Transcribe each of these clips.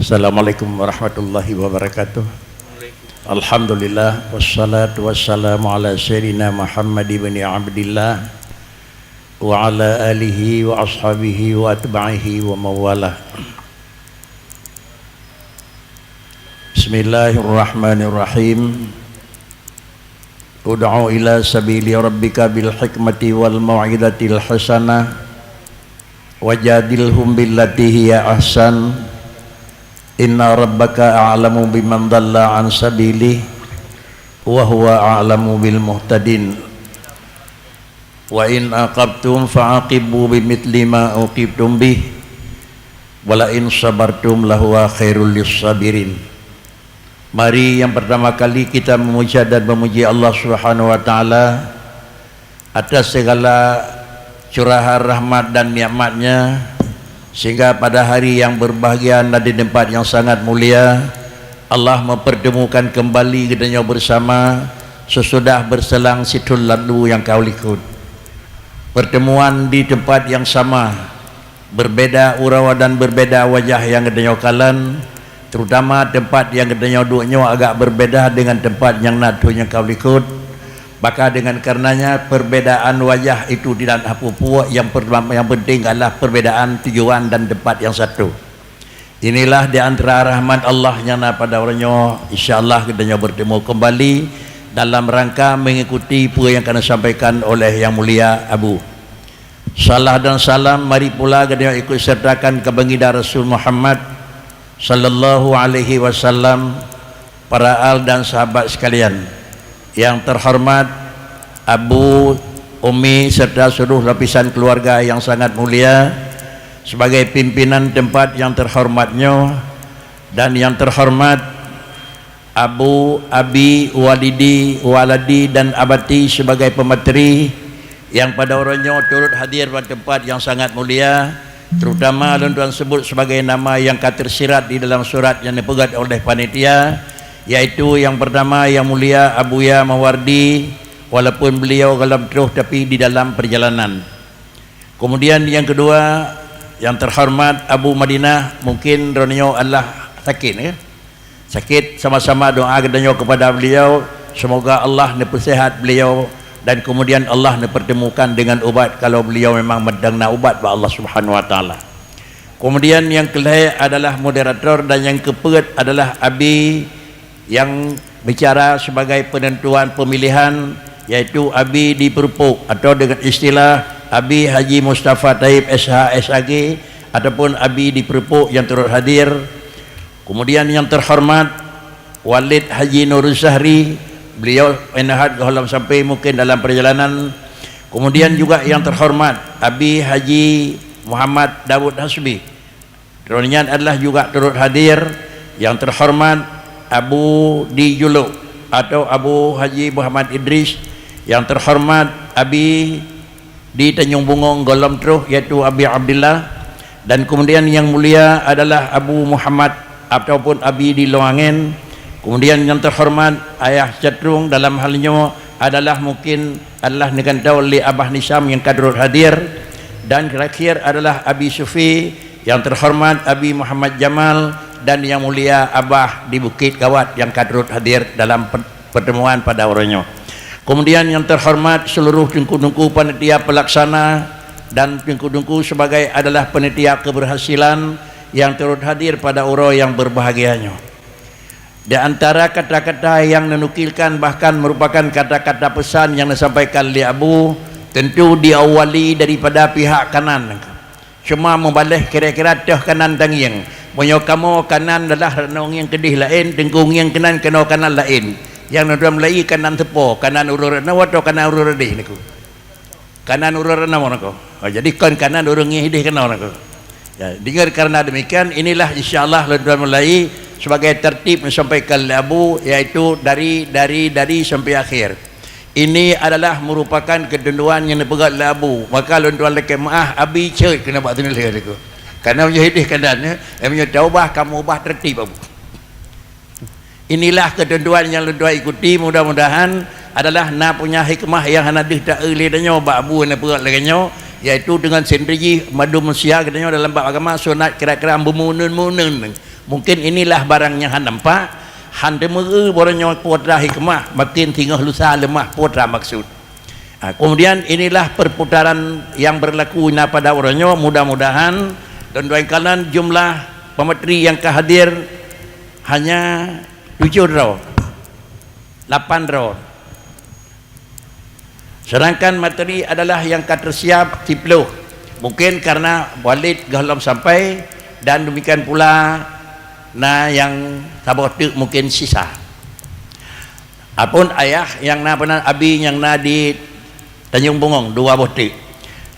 Assalamualaikum warahmatullahi wabarakatuh. Alhamdulillah wassalatu wassalamu ala sayyidina Muhammad ibn Abdillah wa ala alihi wa ashabihi wa atba'ihi wa mawalah. Bismillahirrahmanirrahim. Ud'u ila sabili rabbika bil hikmati wal mau'izatil hasanah wajadilhum billati hiya ahsan. Inna rabbaka a'lamu biman dhalla an sabilihi wa huwa a'lamu bil muhtadin. Wa in aqabtum fa'aqibu bimithli ma uqibtum bih wa la in sabartum lahuwa khairul lissabirin. Mari yang pertama kali kita memuja dan memuji Allah Subhanahu wa taala atas segala curahan rahmat dan nikmat-Nya, sehingga pada hari yang berbahagia dan di tempat yang sangat mulia Allah mempertemukan kembali keduanya bersama sesudah berselang situl lalu yang kau likut. Pertemuan di tempat yang sama, berbeda urawa dan berbeda wajah yang keduanya kalan, terutama tempat yang keduanya duduknya agak berbeda dengan tempat yang natunya kau likut. Maka dengan karenanya perbedaan wajah itu tidak apa-apa, yang penting adalah perbedaan tujuan dan tempat yang satu. Inilah di antara rahmat Allah yang pada orangnya, insyaallah kita bertemu kembali dalam rangka mengikuti apa yang akan disampaikan oleh yang mulia Abu. Salah dan salam mari pula kita ikut sertakan ke baginda Rasul Muhammad sallallahu alaihi wasallam, para al dan sahabat sekalian. Yang terhormat Abu, Umi serta seluruh lapisan keluarga yang sangat mulia, sebagai pimpinan tempat yang terhormatnya, dan yang terhormat Abu, Abi, Walidi, Waladi dan Abati sebagai pemateri yang pada orangnya turut hadir pada tempat yang sangat mulia, terutama tuan sebut sebagai nama yang tersirat di dalam surat yang dipegang oleh panitia, yaitu yang pertama yang mulia Abuya Mawardi, walaupun beliau dalam terus tapi di dalam perjalanan. Kemudian yang kedua yang terhormat Abu Madinah, mungkin Ronio Allah sakit ya? Sakit, sama-sama doa kedanyo kepada beliau, semoga Allah nepersehat beliau dan kemudian Allah nepertemukan dengan ubat kalau beliau memang medang na ubat ba Allah Subhanahu wa taala. Kemudian yang kelima adalah moderator, dan yang keempat adalah Abi yang bicara sebagai penentuan pemilihan, yaitu Abi di Perpuk atau dengan istilah Abi Haji Mustafa Taib SH SAG ataupun Abi di Perpuk yang turut hadir. Kemudian yang terhormat Walid Haji Nurul Zahri, beliau enahat dalam sampai mungkin dalam perjalanan. Kemudian juga yang terhormat Abi Haji Muhammad Dawud Hasbi, dronian adalah juga turut hadir. Yang terhormat Abu di Juluk atau Abu Haji Muhammad Idris, yang terhormat Abi di Tanjung Bungong Golom Truh yaitu Abi Abdillah, dan kemudian yang mulia adalah Abu Muhammad ataupun Abi di Loangen. Kemudian yang terhormat Ayah Catrung, dalam halnya adalah mungkin adalah dengan oleh Abah Nisam yang kadrut hadir, dan terakhir adalah Abi Sufi, yang terhormat Abi Muhammad Jamal, dan yang mulia Abah di Bukit Kawat yang kadrut hadir dalam pertemuan pada orangnya. Kemudian yang terhormat seluruh tungku-tungku panitia pelaksana dan tungku-tungku sebagai adalah panitia keberhasilan yang turut hadir pada uro yang berbahagianya. Di antara kata-kata yang menukilkan bahkan merupakan kata-kata pesan yang disampaikan oleh Abu, tentu diawali daripada pihak kanan. Cuma membalik kira-kira teh kanan tangiang. Punya kamu kanan adalah renung yang kedih lain, tengkung yang kanan kena kanan lain. Yang dalam lagi kanan tepo, kanan urur na atau kanan urur deh niku. Kanan urur na niku. Jadi kanan urung hidih kena niku. Ya, dengar karena demikian inilah insyaallah dalam mulai sebagai tertib disampaikan oleh Abu, yaitu dari sampai akhir. Ini adalah merupakan ketentuan yang dipegang oleh Abu. Maka tuan leke maah Abi cerit kena buat tulis niku. Karena menjadi kanan, punya taubah kamu ubah tertib Abu. Inilah ketentuan yang lu ikuti, mudah-mudahan adalah na punya hikmah yang hanadih tak elidanya Abu na perat lagannya, yaitu dengan sendiri madu manusia katanya dalam bab agama sunat kira-kira Mungkin inilah barang yang han nampak, han demeu boranya putra hikmah, makin tinggal lusa lemah putra maksud. Kemudian inilah perputaran yang berlaku pada orangnya. Mudah-mudahan dan doakan jumlah pemateri yang kehadir hanya 7 draw, 8 draw. Sedangkan materi adalah yang tersiap 10. Mungkin karena Walid galam sampai, dan demikian pula yang sabotek mungkin sisa. Apun ayah yang benar abi yang di Tanjung Bungong 2 botik.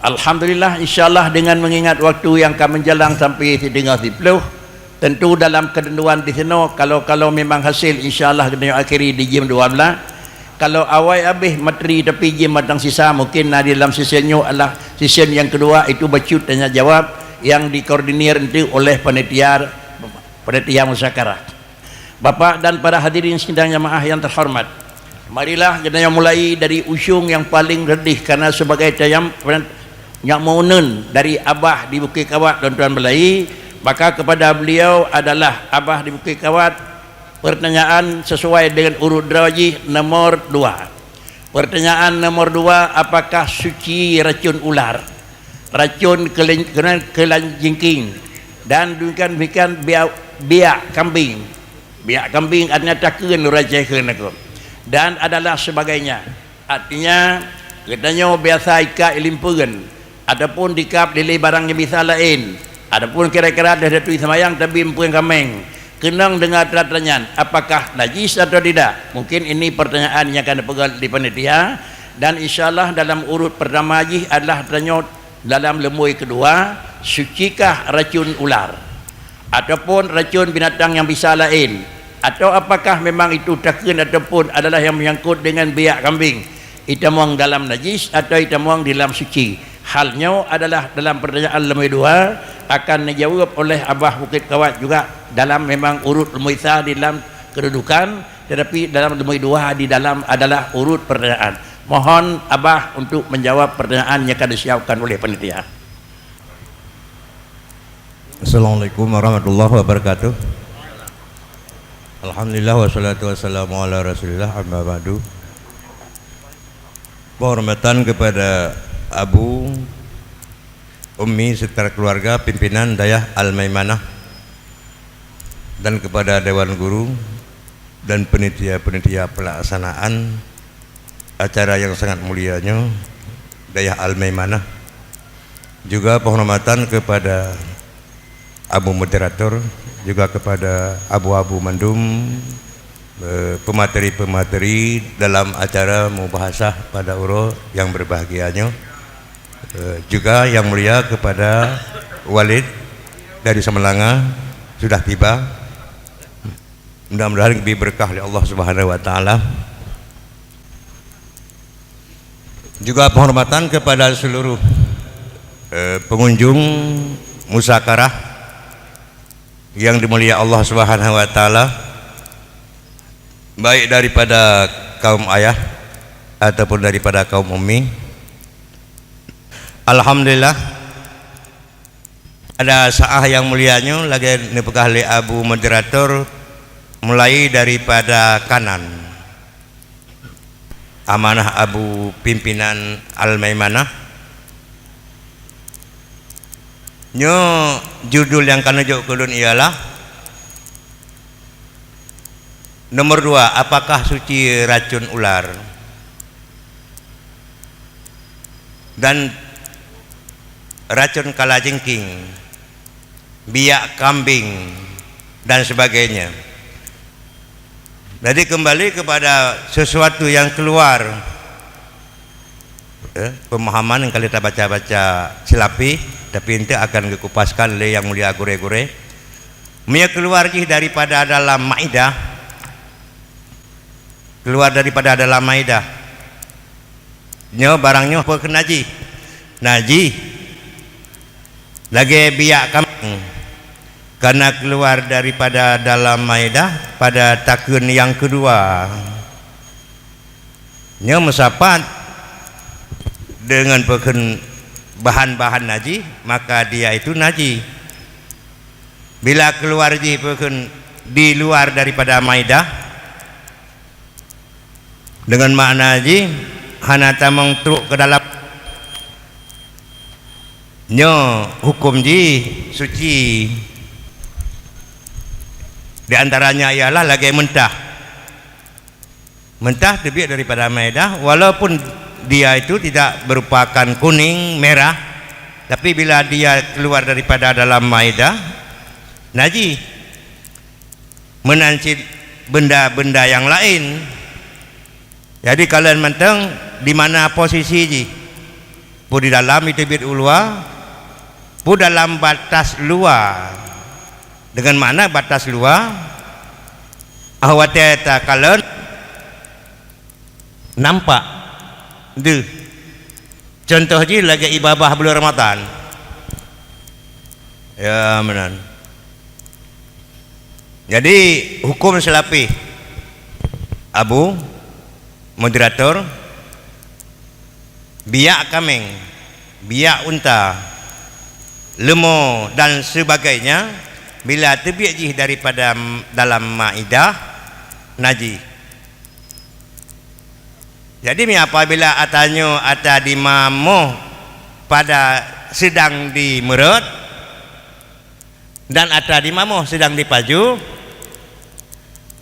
Alhamdulillah, insyaallah dengan mengingat waktu yang kami menjelang sampai dengan 10, tentu dalam ketentuan di sini kalau memang hasil insyaallah kena akhiri di jam 12. Kalau awal habis materi tapi jam matang sisa, mungkin di dalam sesionnya adalah sesion yang kedua, itu bacut tanya jawab yang dikoordinir itu oleh panitia musyawarah. Bapak dan para hadirin sidang jamaah yang terhormat, marilah kita mulai dari usung yang paling redih, karena sebagai yang maunen dari Abah di Bukit Kawat tuan-tuan belai, maka kepada beliau adalah Abah di Bukit Kawat pertanyaan sesuai dengan urut drawji nomor 2. Pertanyaan nomor 2, apakah suci racun ular, racun kelanjingking, dan demikian biak kambing. Biak kambing artinya takun rajakan aku, dan adalah sebagainya. Artinya katanya biasa ika ilimpugan, adapun dikap dili barang yang bisa lain, adapun kira-kira ada tu semayang tapi empuan kameng kenang dengan pertanyaan apakah najis atau tidak. Mungkin ini pertanyaan yang akan dipegang di panitia, dan insyaallah dalam urut pertama haji adalah tanya dalam lemui kedua, sucikah racun ular ataupun racun binatang yang bisa lain, atau apakah memang itu takun ataupun adalah yang menyangkut dengan biak kambing, itamuang dalam najis atau itamuang dalam suci. Halnya adalah dalam pertanyaan lemui 2 akan dijawab oleh Abah Bukit Kawat juga dalam memang urut lemui di dalam kedudukan, tetapi dalam lemui 2 di dalam adalah urut pertanyaan. Mohon Abah untuk menjawab pertanyaan yang akan disiapkan oleh panitia. Assalamualaikum warahmatullahi wabarakatuh. Alhamdulillah wassalatu wassalamu ala rasulillah, amma ba'du. Penghormatan kepada Abu, Ummi serta keluarga pimpinan Dayah Al-Maimanah, dan kepada Dewan Guru dan penitia-penitia pelaksanaan acara yang sangat mulianya Dayah Al-Maimanah. Juga penghormatan kepada Abu Moderator, juga kepada Abu Mandum, pemateri-pemateri dalam acara mubahasah pada uro yang berbahagianya, juga yang mulia kepada Walid dari Semelanga sudah tiba. Mudah-mudahan lebih berkah oleh Allah Subhanahu wa taala. Juga penghormatan kepada seluruh pengunjung musakarah yang dimuliakan Allah Subhanahu wa taala, baik daripada kaum ayah ataupun daripada kaum ummi. Alhamdulillah, ada saah yang mulianya lagi dipegah oleh Abu Moderator, mulai daripada kanan amanah Abu pimpinan Al-Maimanah. Nyo judul yang kena jawab kulun ialah nomor 2, apakah suci racun ular, dan racun kalajengking, biak kambing dan sebagainya. Jadi kembali kepada sesuatu yang keluar pemahaman yang kita baca-baca silapi, tapi nanti akan dikupaskan oleh yang mulia gure-gure. Mia keluar daripada dalam Maidah, keluar daripada dalam Maidah. Nyo barangnya apa ke Naji lagi biak kambing, karena keluar daripada dalam Maidah pada takun yang kedua. Nyo mesapat dengan bahan-bahan najis, maka dia itu najis. bila keluar ji di luar daripada maidah dengan makna ji hana tamang truk ke dalam nyo hukum ji suci, di antaranya ialah lagi mentah terbit daripada maidah walaupun dia itu tidak berupakan kuning merah, tapi bila dia keluar daripada dalam maidah naji menancip benda-benda yang lain. Jadi kalian menteng di mana posisi ji? Pu di dalam itu bit ulua, pu dalam batas luar. Dengan mana batas luar? Awateta kalian nampak. Deh. Contoh ji lagi ibadah bulan Ramadan. Ya benar. Jadi hukum selapi Abu moderator biak kambing, biak unta, lembu dan sebagainya bila terbit ji daripada dalam maidah naji. Jadi apabila atanyo ata di mamoh pada sedang di merut dan ata di mamoh sedang dipaju,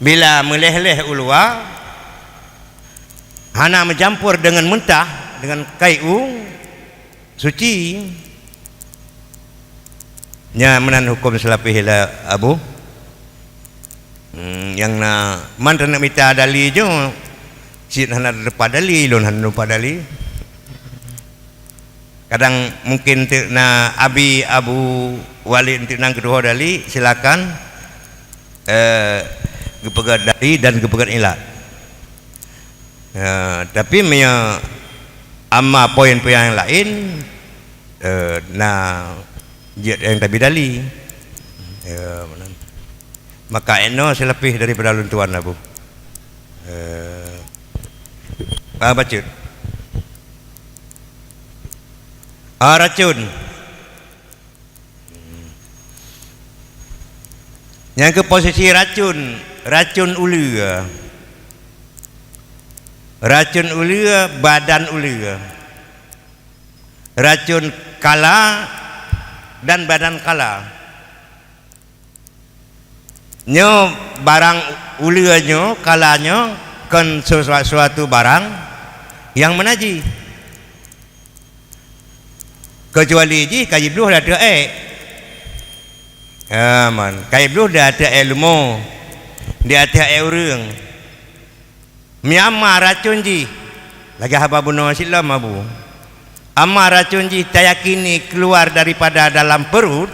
bila meleleh ulua hana mencampur dengan mentah dengan kayu suci nya menan hukum selapih la Abu yang na man nak minta dali jo sit hana depan dali lon hana depan dali kadang mungkin na abi Abu Walid nang kedua dali silakan gepegat dali dan gepegat ilat. Tapi amma poin-poin yang lain yang tabi dali maka eno selebih daripada luntuan Abu bacut racun yang ke posisi racun ulu badan ulu, racun kala dan badan kala nyo barang ulu nyo kalanya kan sesuatu barang yang menaji kecuali ji kaji beluh dah ada kaji beluh dah ada ilmu dia ada orang Miamma racun ji lagi haba bunuh silam Abu amma racun ji tayakini keluar daripada dalam perut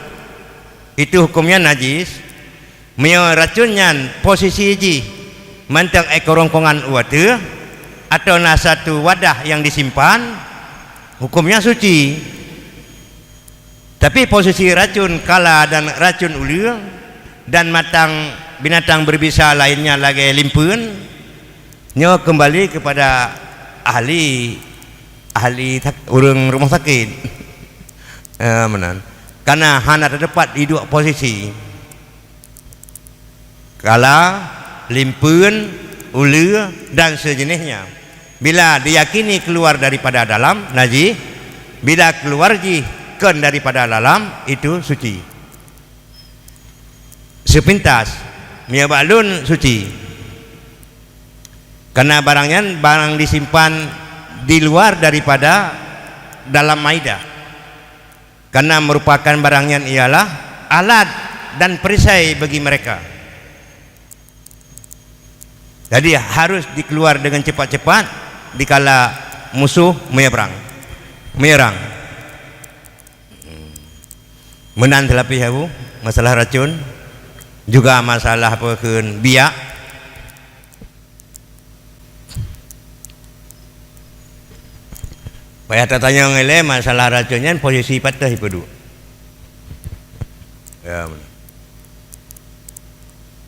itu hukumnya najis. Mio racunnya posisi ji mantang ekorongkongan water atau satu wadah yang disimpan hukumnya suci. Tapi posisi racun kala dan racun ulu dan matang binatang berbisa lainnya lagi limpun nyo kembali kepada ahli urang rumah sakit menan karena hana terdapat di dua posisi kala limpun ulu dan sejenisnya bila diyakini keluar daripada dalam najis, bila keluar ji kan daripada dalam itu suci sepintas mia balun suci karena barangnya barang disimpan di luar daripada dalam maidah karena merupakan barangnya ialah alat dan perisai bagi mereka. Jadi harus dikeluar dengan cepat-cepat dikala musuh menyerang menan telapi Abu masalah racun juga masalah pekeun biak payah tanya ngele masalah racunnya posisi patah ipedu ya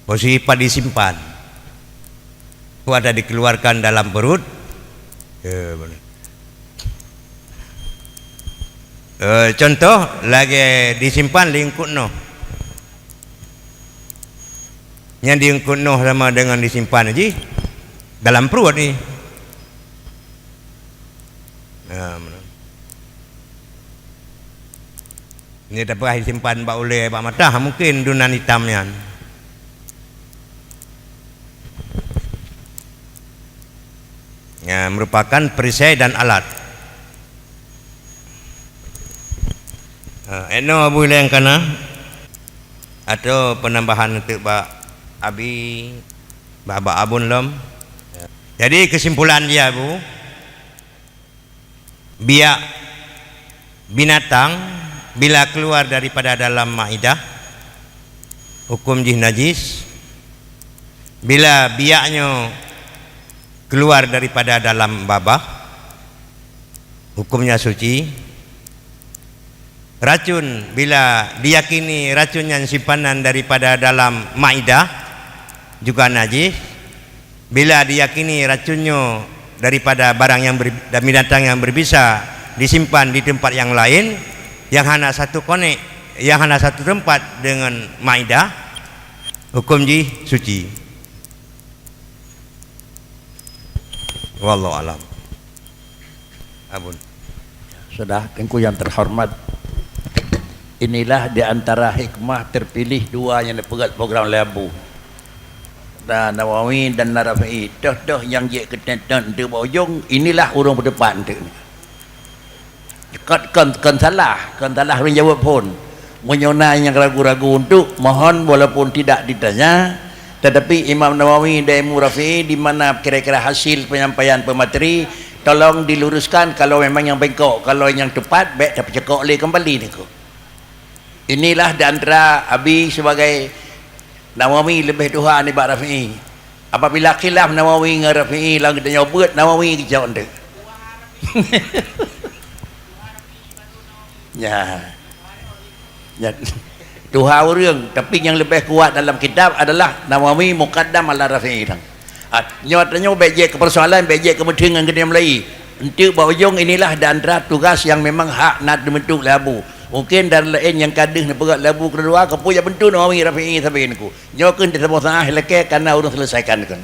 posisi pad disimpan itu ada dikeluarkan dalam perut ya benar. Contoh lagi disimpan lingkut no yang diungkunuh sama dengan disimpan aja dalam perut ni. Ini dapat simpan bak oleh bak matah mungkin dunan hitamnya. Ya, merupakan perisai dan alat. Eno abu yang kana atau penambahan untuk bak abi bak abun lom. Jadi kesimpulan dia bu, biak binatang bila keluar daripada dalam maidah hukum jih najis. Bila biaknya keluar daripada dalam babah hukumnya suci. Racun bila diyakini racun yang simpanan daripada dalam maidah juga najis. Bila diyakini racunnya daripada barang yang dan binatang yang berbisa disimpan di tempat yang lain yang hanya satu konek, yang hanya satu tempat dengan maidah, hukum ji suci. Wallahu alam. Abun. Sudah, tengku yang terhormat, inilah di antara hikmah terpilih dua yang dipegat program Labu dan Nawawi dan Narafi. Dah yang je ketentan di bojong, inilah urang berdepan tu. Kan salah menjawab pun. Menyona yang ragu-ragu untuk mohon walaupun tidak ditanya, tetapi Imam Nawawi dan Imam Rafi'i di mana kira-kira hasil penyampaian pemateri tolong diluruskan kalau memang yang bengkok, kalau yang tepat baik dapat cekok oleh kembali niku. Inilah di antara Abi sebagai Nawawi lebih Tuhan ni Pak Rafi'i. Apabila khilaf Nawawi dengan Rafi'i lang kita nyobot Nawawi jawab anda. Ya. Ya. Tuhan orang, tapi yang lebih kuat dalam kitab adalah Nawawi muqaddam ala Rafi'i tang. Nyatanya baik ke persoalan, baik ke dengan kena Melayu. Untuk bawajong inilah di antara tugas yang memang hak nak dibentuk Labu. Mungkin dan lain yang kadang nak pegat Labu kedua kepu yang bentuk Nawawi Rafi'i sampai niku. Nyokeun di sebuah tengah lekeh karena urang selesaikan kan.